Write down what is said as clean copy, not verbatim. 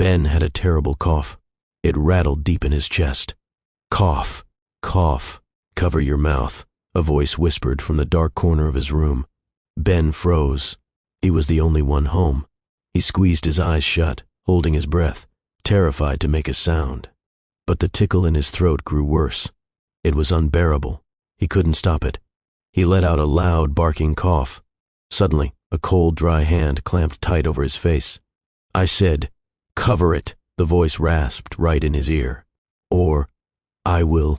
Ben had a terrible cough. It rattled deep in his chest. "Cough, cough, cover your mouth," a voice whispered from the dark corner of his room. Ben froze. He was the only one home. He squeezed his eyes shut, holding his breath, terrified to make a sound. But the tickle in his throat grew worse. It was unbearable. He couldn't stop it. He let out a loud, barking cough. Suddenly, a cold, dry hand clamped tight over his face. "I said, cover it," the voice rasped right in his ear. "Or I will